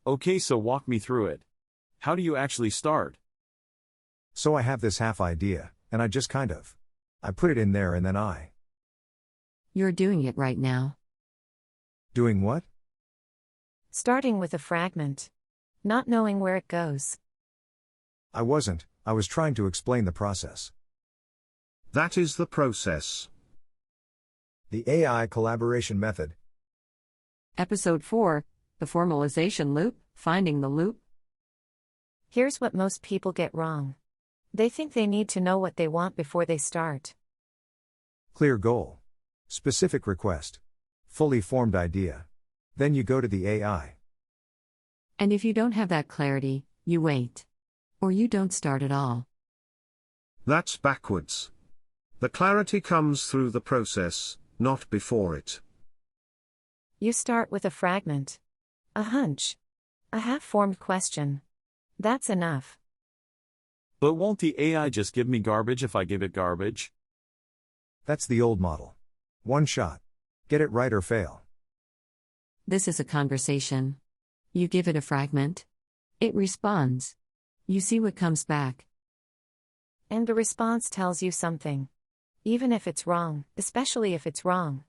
Okay, so walk me through it. How do you actually start? So I have this half idea, and I put it in there and then You're doing it right now. doing what? Starting with a fragment. Not knowing where it goes. I was trying to explain the process. That is the process. The AI collaboration method. Episode 4, the formalization loop, finding the loop. Here's what most people get wrong. They think they need to know what they want before they start. Clear goal. Specific request. Fully formed idea. Then you go to the AI. And if you don't have that clarity, you wait. Or you don't start at all. That's backwards. The clarity comes through the process, not before it. You start with a fragment. A hunch. A half-formed question. That's enough. But won't the AI just give me garbage if I give it garbage? That's the old model. One shot. Get it right or fail. This is a conversation. You give it a fragment. It responds. You see what comes back. And the response tells you something. Even if it's wrong, especially if it's wrong.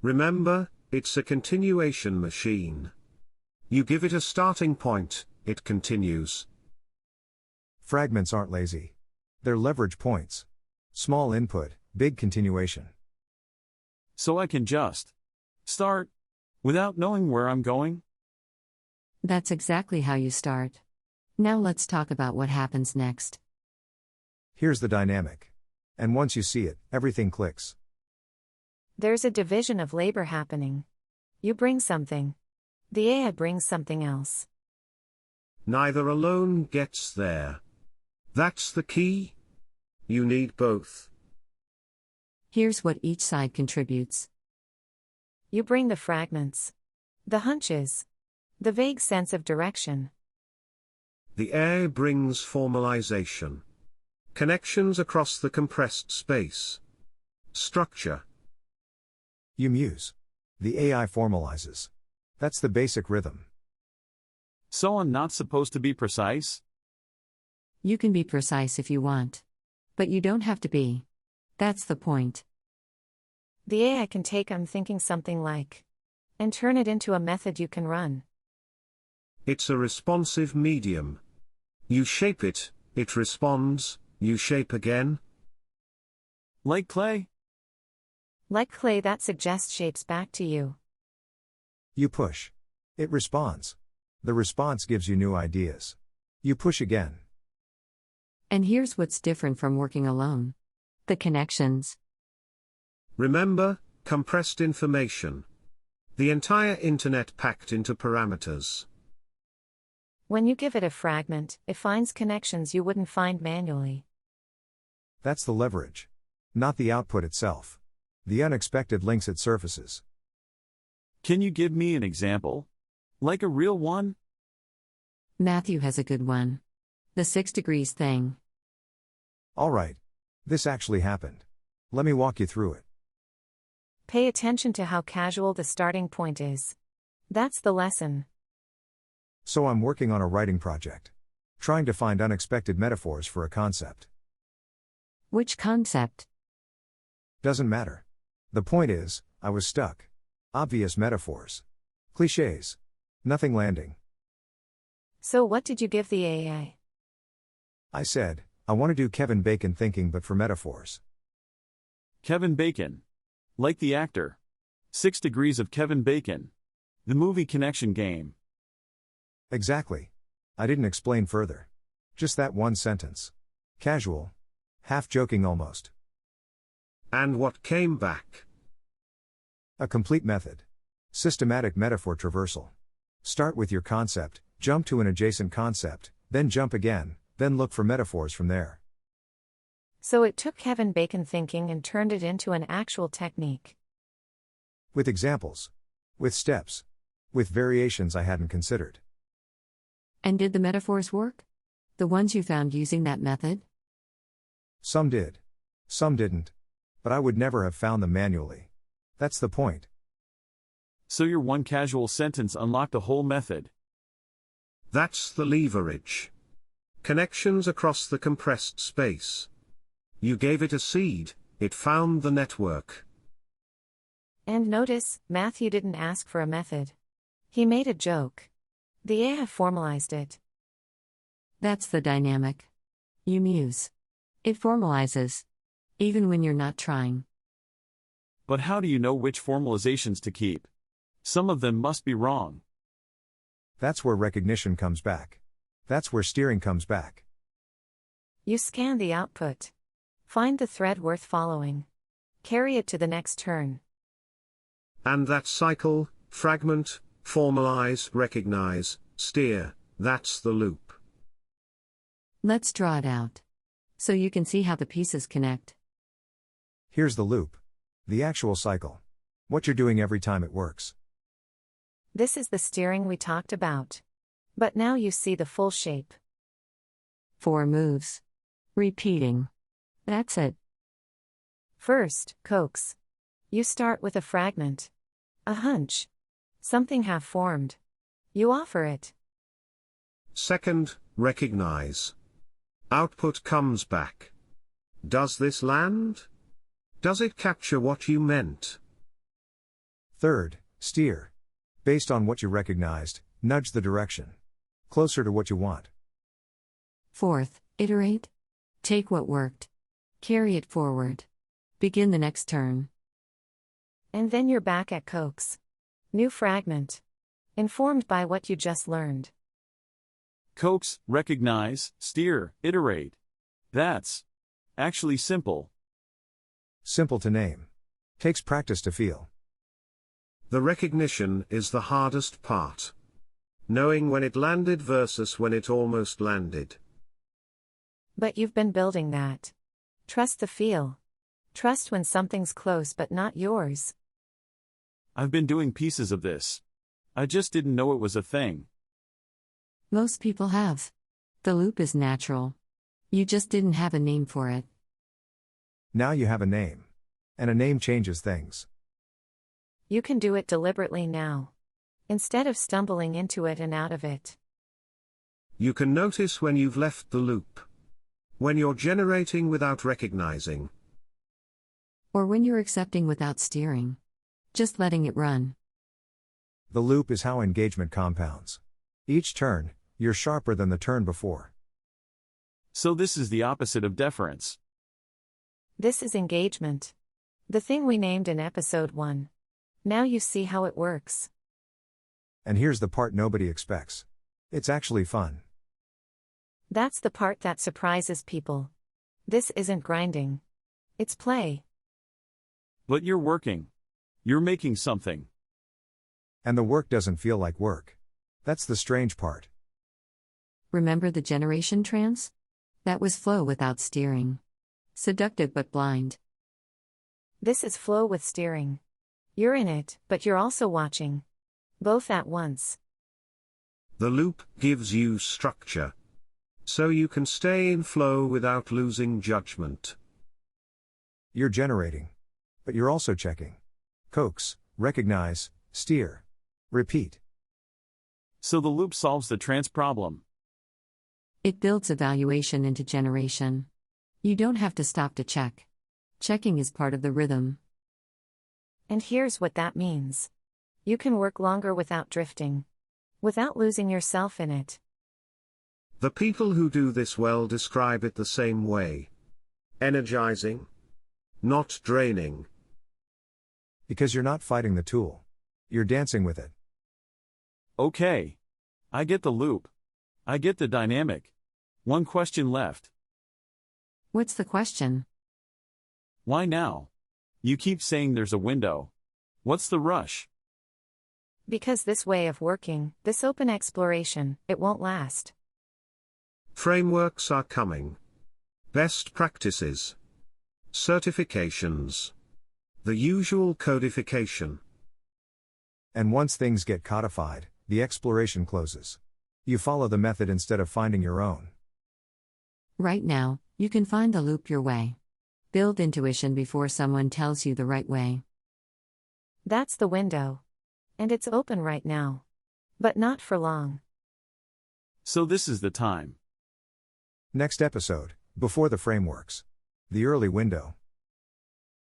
Remember, it's a continuation machine. You give it a starting point, it continues. Fragments aren't lazy. They're leverage points. Small input, big continuation. So I can just start without knowing where I'm going? That's exactly how you start. Now let's talk about what happens next. Here's the dynamic. And once you see it, everything clicks. There's a division of labor happening. You bring something. The AI brings something else. Neither alone gets there. That's the key. You need both. Here's what each side contributes. You bring the fragments. The hunches. The vague sense of direction. The AI brings formalization. Connections across the compressed space. Structure. You muse. The AI formalizes. That's the basic rhythm. So I'm not supposed to be precise? You can be precise if you want. But you don't have to be. That's the point. The AI can take "I'm thinking something like" and turn it into a method you can run. It's a responsive medium. You shape it, it responds, you shape again. Like clay? Like clay that suggests shapes back to you. You push. It responds. The response gives you new ideas. You push again. And here's what's different from working alone. The connections. Remember, compressed information. The entire internet packed into parameters. When you give it a fragment, it finds connections you wouldn't find manually. That's the leverage. Not the output itself. The unexpected links it surfaces. Can you give me an example? Like a real one? Matthew has a good one. The 6 degrees thing. All right. This actually happened. Let me walk you through it. Pay attention to how casual the starting point is. That's the lesson. So I'm working on a writing project. Trying to find unexpected metaphors for a concept. Which concept? Doesn't matter. The point is, I was stuck. Obvious metaphors. Clichés. Nothing landing. So what did you give the AI? I said, I want to do Kevin Bacon thinking but for metaphors. Kevin Bacon. Like the actor. 6 Degrees of Kevin Bacon. The movie connection game. Exactly. I didn't explain further. Just that one sentence. Casual. Half joking almost. And what came back? A complete method. Systematic metaphor traversal. Start with your concept, jump to an adjacent concept, then jump again, then look for metaphors from there. So it took Kevin Bacon thinking and turned it into an actual technique. With examples. With steps. With variations I hadn't considered. And did the metaphors work? The ones you found using that method? Some did. Some didn't. But I would never have found them manually. That's the point. So your one casual sentence unlocked a whole method. That's the leverage. Connections across the compressed space. You gave it a seed, it found the network. And notice, Matthew didn't ask for a method. He made a joke. The AI formalized it. That's the dynamic. You muse. It formalizes. Even when you're not trying. But how do you know which formalizations to keep? Some of them must be wrong. That's where recognition comes back. That's where steering comes back. You scan the output. Find the thread worth following. Carry it to the next turn. And that cycle, fragment, formalize, recognize, steer, that's the loop. Let's draw it out. So you can see how the pieces connect. Here's the loop. The actual cycle. What you're doing every time it works. This is the steering we talked about. But now you see the full shape. 4 moves. Repeating. That's it. First, coax. You start with a fragment. A hunch. Something half-formed. You offer it. Second, recognize. Output comes back. Does this land? Does it capture what you meant? Third, steer. Based on what you recognized, nudge the direction. Closer to what you want. Fourth, iterate. Take what worked. Carry it forward. Begin the next turn. And then you're back at coax. New fragment. Informed by what you just learned. Coax, recognize, steer, iterate. That's actually simple. Simple to name. Takes practice to feel. The recognition is the hardest part. Knowing when it landed versus when it almost landed. But you've been building that. Trust the feel. Trust when something's close but not yours. I've been doing pieces of this. I just didn't know it was a thing. Most people have. The loop is natural. You just didn't have a name for it. Now you have a name. And a name changes things. You can do it deliberately now. Instead of stumbling into it and out of it. You can notice when you've left the loop. When you're generating without recognizing. Or when you're accepting without steering. Just letting it run. The loop is how engagement compounds. Each turn, you're sharper than the turn before. So this is the opposite of deference. This is engagement. The thing we named in episode 1. Now you see how it works. And here's the part nobody expects. It's actually fun. That's the part that surprises people. This isn't grinding. It's play. But you're working. You're making something. And the work doesn't feel like work. That's the strange part. Remember the generation trance? That was flow without steering. Seductive but blind. This is flow with steering. You're in it, but you're also watching. Both at once. The loop gives you structure. So you can stay in flow without losing judgment. You're generating. But you're also checking. Coax, recognize, steer. Repeat. So the loop solves the trance problem. It builds evaluation into generation. You don't have to stop to check. Checking is part of the rhythm. And here's what that means. You can work longer without drifting. Without losing yourself in it. The people who do this well describe it the same way. Energizing. Not draining. Because you're not fighting the tool. You're dancing with it. Okay. I get the loop. I get the dynamic. One question left. What's the question? Why now? You keep saying there's a window. What's the rush? Because this way of working, this open exploration, it won't last. Frameworks are coming. Best practices. Certifications. The usual codification. And once things get codified, the exploration closes. You follow the method instead of finding your own. Right now, you can find the loop your way. Build intuition before someone tells you the right way. That's the window. And it's open right now. But not for long. So this is the time. Next episode, before the frameworks. The early window.